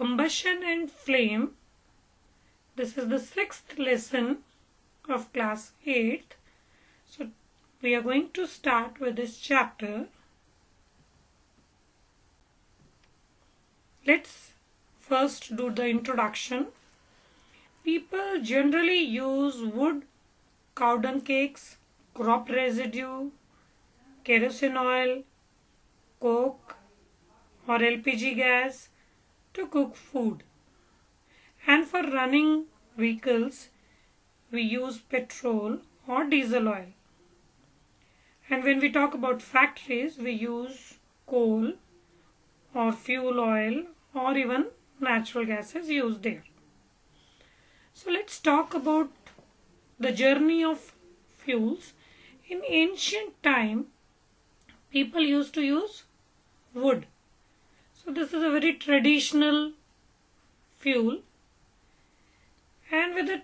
Combustion and flame. This is the 6th lesson of class 8th. So we are going to start with this chapter. Let's first do the introduction. People generally use wood, cow dung cakes, crop residue, kerosene oil, coke or LPG gas to cook food. And for running vehicles, we use petrol or diesel oil. And when we talk about factories, we use coal or fuel oil or even natural gas is used there. So let's talk about the journey of fuels. In ancient time, people used to use wood. So this is a very traditional fuel. And with the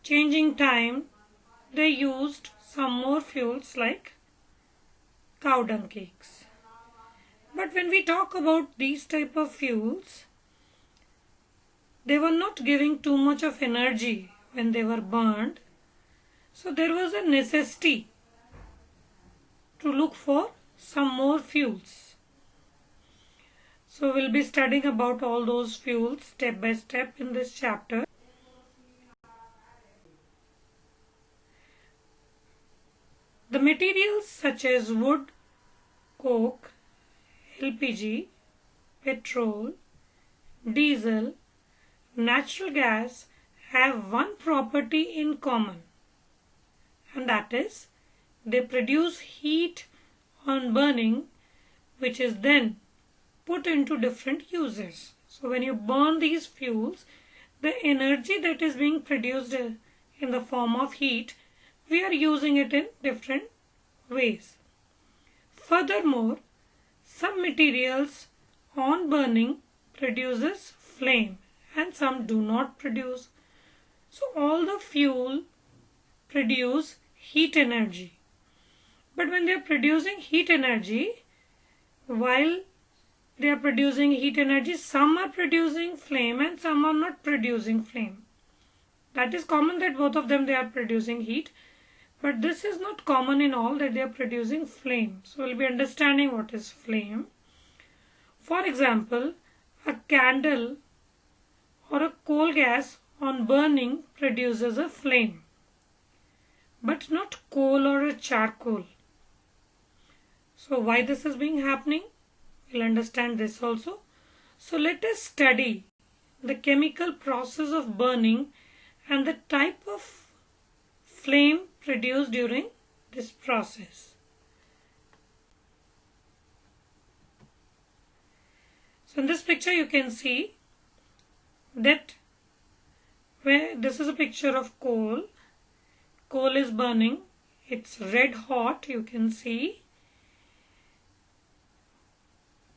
changing time, they used some more fuels like cow dung cakes. But when we talk about these type of fuels, they were not giving too much of energy when they were burned. So there was a necessity to look for some more fuels. So we'll be studying about all those fuels step by step in this chapter. The materials such as wood, coke, LPG, petrol, diesel, natural gas have one property in common, and that is they produce heat on burning, which is then put into different uses. So when you burn these fuels, the energy that is being produced in the form of heat, we are using it in different ways. Furthermore, some materials on burning produces flame and some do not produce. So all the fuel produce heat energy. But when they are producing heat energy, while they are producing heat energy, some are producing flame and some are not producing flame. That is common that both of them they are producing heat. But this is not common in all that they are producing flame. So we'll be understanding what is flame. For example, a candle or a coal gas on burning produces a flame, but not coal or a charcoal. So why this is being happening? We'll understand this also. So let us study the chemical process of burning and the type of flame produced during this process. So in this picture you can see that this is a picture of coal. Coal is burning. It's red hot, you can see.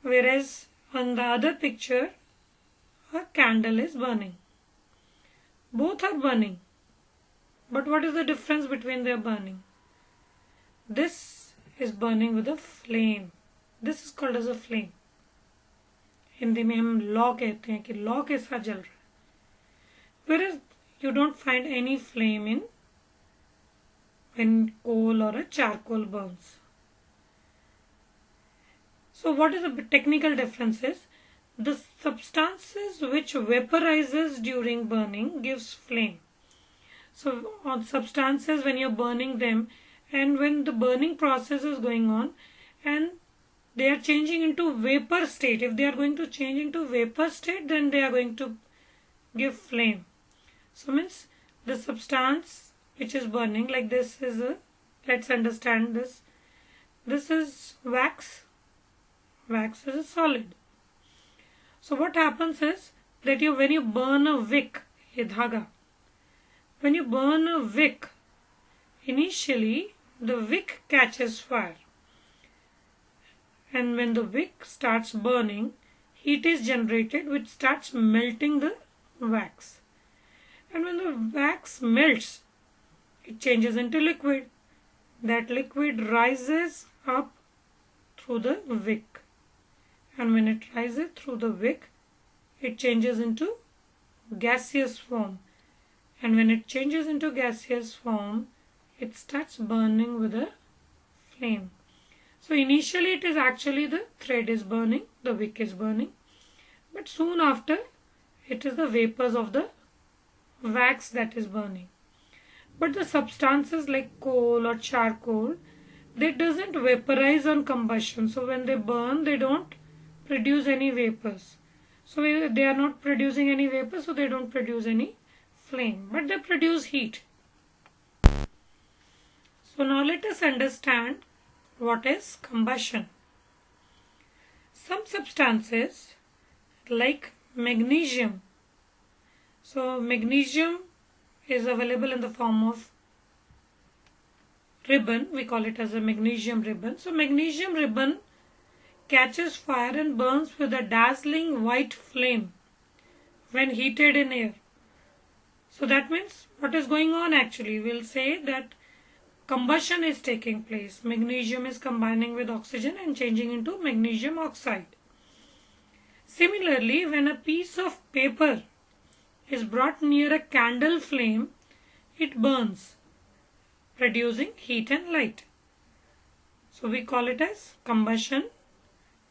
Whereas on the other picture, a candle is burning. Both are burning. But what is the difference between their burning? This is burning with a flame. This is called as a flame. Hindi में हम लौ कहते हैं कि लौ के साथ जल रहा है. Whereas you don't find any flame in when coal or a charcoal burns. So what is the technical differences? The substances which vaporizes during burning gives flame. So on substances, when you're burning them and when the burning process is going on and they are changing into vapor state. If they are going to change into vapor state, then they are going to give flame. So means the substance which is burning, like this is a, let's understand this. This is wax. Wax is a solid. So what happens is that when you burn a wick, ye dhaga, when you burn a wick, initially the wick catches fire. And when the wick starts burning, heat is generated which starts melting the wax. And when the wax melts, it changes into liquid. That liquid rises up through the wick. And when it rises through the wick, it changes into gaseous form, and when it changes into gaseous form, it starts burning with a flame. So initially it is actually the thread is burning, the wick is burning, but soon after it is the vapors of the wax that is burning. But the substances like coal or charcoal, they doesn't vaporize on combustion. So when they burn, they don't produce any vapors. So they are not producing any vapors, so they don't produce any flame, but they produce heat. So now let us understand what is combustion. Some substances like magnesium. So magnesium is available in the form of ribbon. We call it as a magnesium ribbon. So magnesium ribbon catches fire and burns with a dazzling white flame when heated in air. So that means what is going on actually? We'll say that combustion is taking place. Magnesium is combining with oxygen and changing into magnesium oxide. Similarly, when a piece of paper is brought near a candle flame, it burns, producing heat and light. So we call it as combustion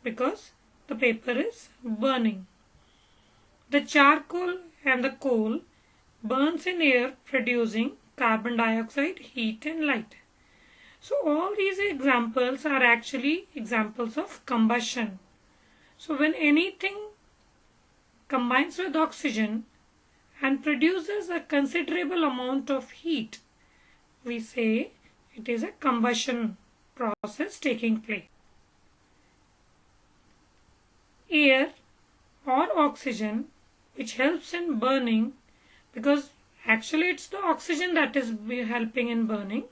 because the paper is burning. The charcoal and the coal burns in air, producing carbon dioxide, heat and light. So all these examples are actually examples of combustion. So when anything combines with oxygen and produces a considerable amount of heat, we say it is a combustion process taking place. Air or oxygen, which helps in burning, because actually it's the oxygen that is helping in burning,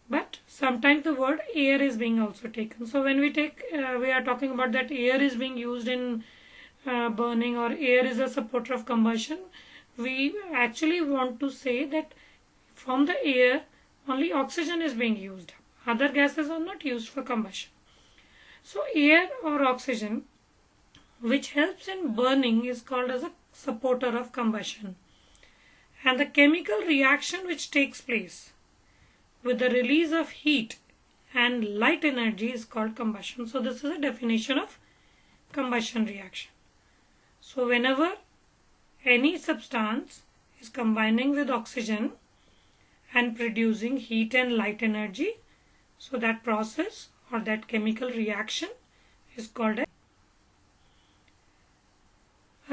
but sometimes the word air is being also taken. So when we are talking about that air is being used in burning, or air is a supporter of combustion, we actually want to say that from the air only oxygen is being used. Other gases are not used for combustion. So air or oxygen which helps in burning is called as a supporter of combustion. And the chemical reaction which takes place with the release of heat and light energy is called combustion. So this is a definition of combustion reaction. So whenever any substance is combining with oxygen and producing heat and light energy, so that process or that chemical reaction is called a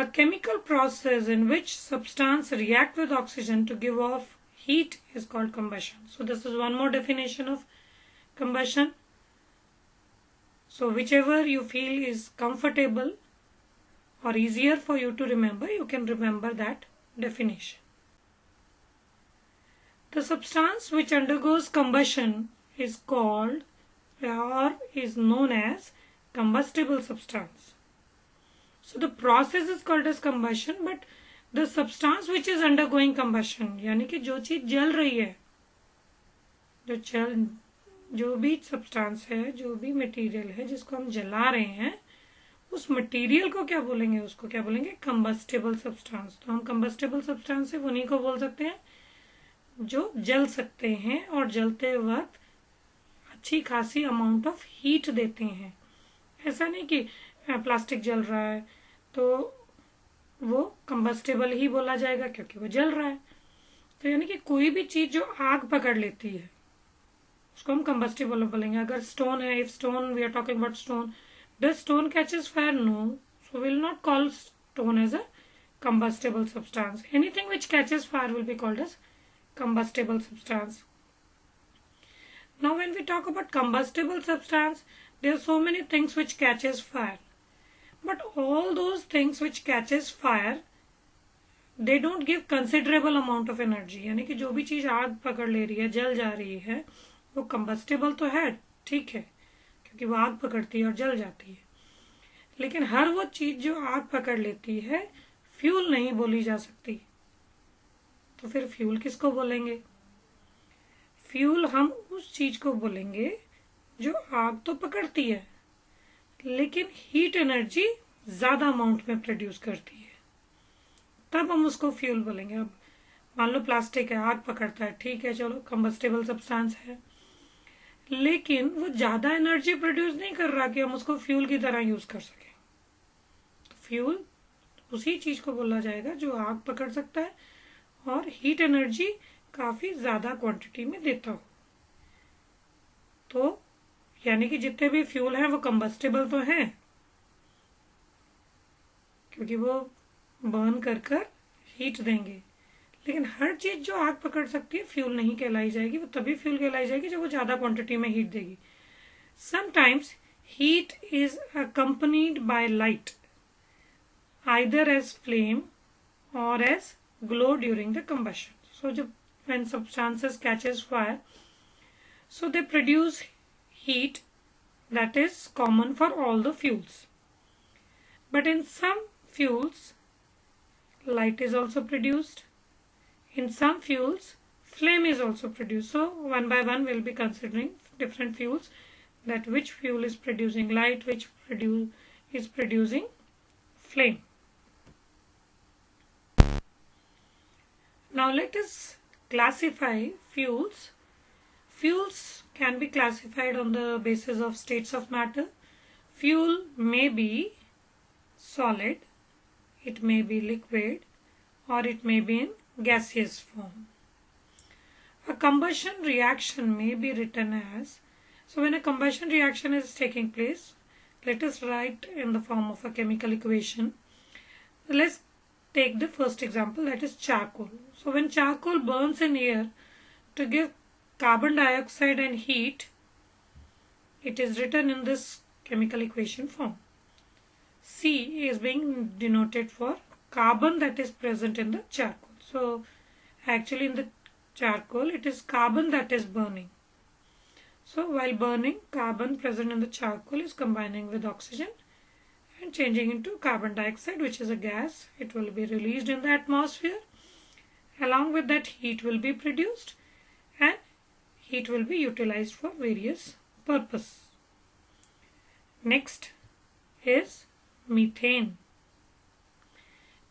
chemical process in which substance react with oxygen to give off heat is called combustion. So this is one more definition of combustion. So whichever you feel is comfortable or easier for you to remember, you can remember that definition. The substance which undergoes combustion is called or is known as combustible substance. So the process is called as combustion, but the substance which is undergoing combustion, यानी कि जो चीज जल रही है, जो भी substance है, जो भी मटेरियल है जिसको हम जला रहे हैं, उस मटेरियल को क्या बोलेंगे? उसको क्या बोलेंगे? Combustible substance. तो हम कंबस्टेबल सब्सटेंस से उन्हीं को बोल सकते हैं जो जल सकते हैं और जलते वक्त अच्छी खासी अमाउंट ऑफ हीट देते हैं. ऐसा नहीं कि प्लास्टिक जल रहा है तो वो कंबस्टेबल ही बोला जाएगा क्योंकि वो जल रहा है. तो यानी कि कोई भी चीज जो आग पकड़ लेती है उसको हम कंबस्टेबल बोलेंगे. अगर स्टोन है, if stone, we are talking about stone, does stone catches fire? No. So will not call stone as a combustible substance. Anything which catches fire will be called as combustible substance. Now when we talk about combustible substance, there are so many things which catches fire. But all those things which catches fire, they don't give considerable amount of energy. यानी कि जो भी चीज आग पकड़ ले रही है, जल जा रही है, वो combustible तो है, ठीक है, क्योंकि वो आग पकड़ती है और जल जाती है. लेकिन हर वो चीज जो आग पकड़ लेती है फ्यूल नहीं बोली जा सकती. तो फिर फ्यूल किसको बोलेंगे? फ्यूल हम उस चीज को बोलेंगे जो आग तो पकड़ती है लेकिन हीट एनर्जी ज़्यादा अमाउंट में प्रोड्यूस करती है, तब हम उसको फ्यूल बोलेंगे। अब मान लो प्लास्टिक है, आग पकड़ता है, ठीक है, चलो कंबस्टेबल सब्सटेंस है, लेकिन वो ज़्यादा एनर्जी प्रोड्यूस नहीं कर रहा कि हम उसको फ्यूल की तरह यूज़ कर सकें। तो फ्यूल उसी चीज़ को बोला जाएगा जो आग पकड़ सकता है और हीट एनर्जी काफ़ी ज़्यादा क्वांटिटी में देता हो। तो यानी कि जितने भी फ्यूल हैं वो कंबस्टेबल तो हैं, क्योंकि वो बर्न कर कर हीट देंगे, लेकिन हर चीज़ जो आग पकड़ सकती है फ्यूल नहीं कहलाई जाएगी। वो तभी फ्यूल कहलाई जाएगी जब वो ज़्यादा क्वांटिटी में हीट देगी। Sometimes heat is accompanied by light, either as flame और as glow during the combustion. So when substances catches fire, so they produce heat that is common for all the fuels. But in some fuels, light is also produced. In some fuels, flame is also produced. So one by one we'll be considering different fuels, that which fuel is producing light, which is producing flame. Now let us classify fuels. Fuels can be classified on the basis of states of matter. Fuel may be solid, it may be liquid, or it may be in gaseous form. A combustion reaction may be written as, so when a combustion reaction is taking place, let us write in the form of a chemical equation. Let's take the first example, that is charcoal. So when charcoal burns in air to give carbon dioxide and heat, it is written in this chemical equation form. C is being denoted for carbon that is present in the charcoal. So actually in the charcoal it is carbon that is burning. So while burning, carbon present in the charcoal is combining with oxygen and changing into carbon dioxide, which is a gas. It will be released in the atmosphere. Along with that, heat will be produced and heat will be utilized for various purposes. Next is methane.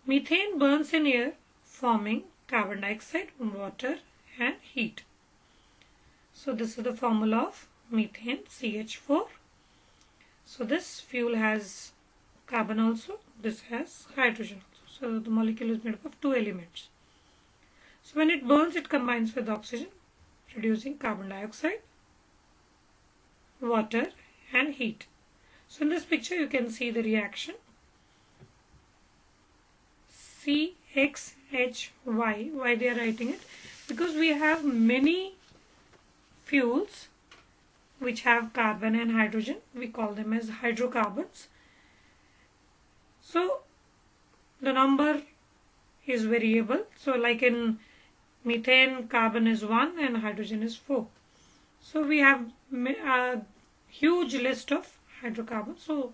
Methane burns in air, forming carbon dioxide, water and heat. So this is the formula of methane, CH4. So this fuel has carbon also, this has hydrogen also. So the molecule is made up of two elements. So when it burns, it combines with oxygen, producing carbon dioxide, water and heat. So in this picture you can see the reaction CXHY. Why they are writing it? Because we have many fuels which have carbon and hydrogen. We call them as hydrocarbons. So the number is variable. So like in methane, carbon is 1 and hydrogen is 4. So we have a huge list of hydrocarbons. So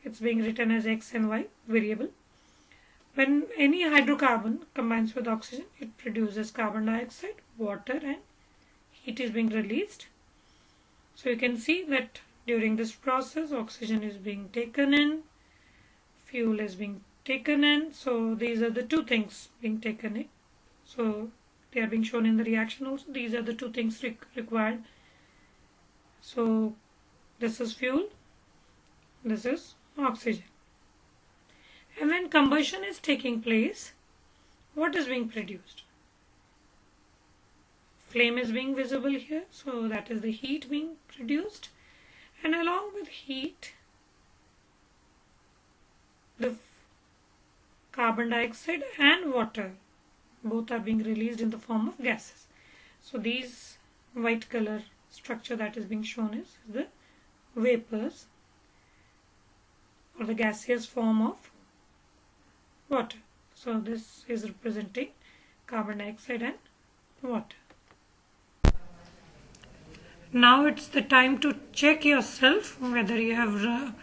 it's being written as X and Y variable. When any hydrocarbon combines with oxygen, it produces carbon dioxide, water and heat is being released. So you can see that during this process, oxygen is being taken in, fuel is being taken in. So these are the two things being taken in. So they are being shown in the reaction also. These are the two things required. So this is fuel, this is oxygen. And when combustion is taking place, what is being produced? Flame is being visible here, so that is the heat being produced, and along with heat, the carbon dioxide and water both are being released in the form of gases. So these white color structure that is being shown is the vapors or the gaseous form of water. So this is representing carbon dioxide and water. Now it's the time to check yourself whether you have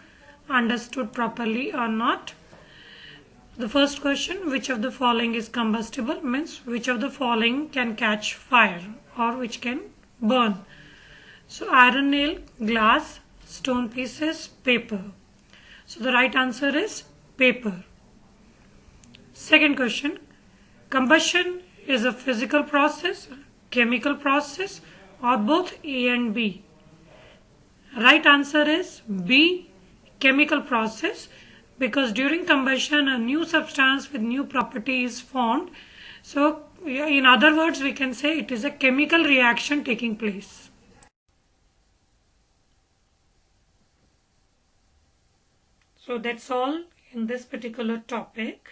understood properly or not. The first question, which of the following is combustible, means which of the following can catch fire or which can burn. So iron nail, glass, stone pieces, paper. So the right answer is paper. Second question, combustion is a physical process, chemical process, or both A and B? Right answer is B, chemical process, because during combustion a new substance with new property is formed. So in other words, we can say it is a chemical reaction taking place. So that's all in this particular topic.